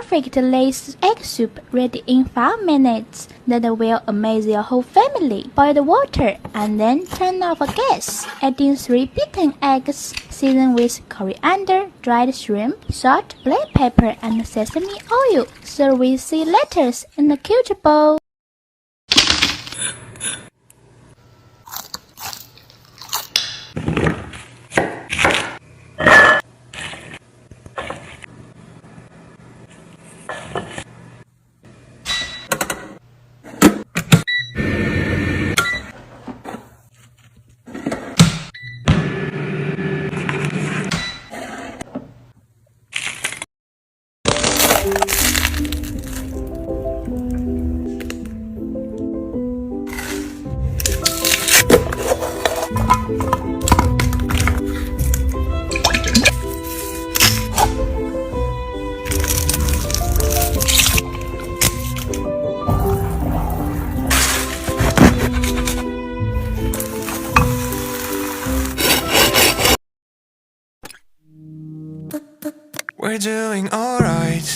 perfect lace egg soup ready in 5 minutes that will amaze your whole family. Boil the water and then turn off the gas. Adding 3 beaten eggs, season with coriander, dried shrimp, salt, black pepper, and sesame oil. Serve with sea lettuce in a cute bowl. We're doing alright.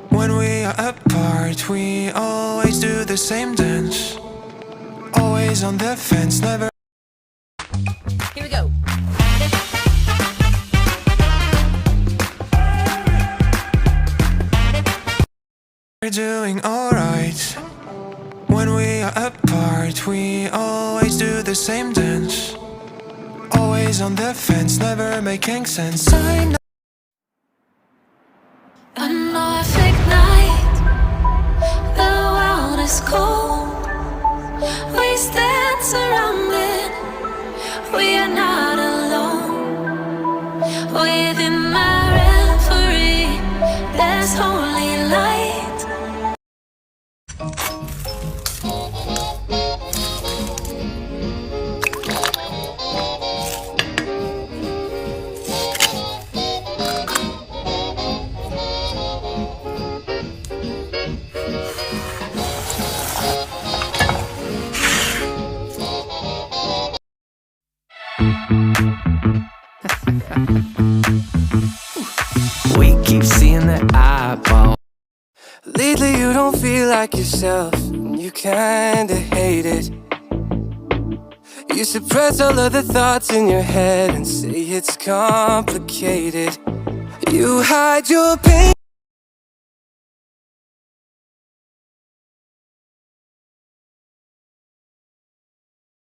When we are apart, we always do the same dance. Always on the fence, never. Here we go. We're doing alright. When we are apart, we always do the same dance. Always on the fence, never making sense. I know. A Norfolk night, the world is cold. We stand surrounded, we are not alone. Within my reverie, there's holy light. We keep seeing the eyeball. Lately you don't feel like yourself, and you kinda hate it. You suppress all of the thoughts in your head and say it's complicated. You hide your pain.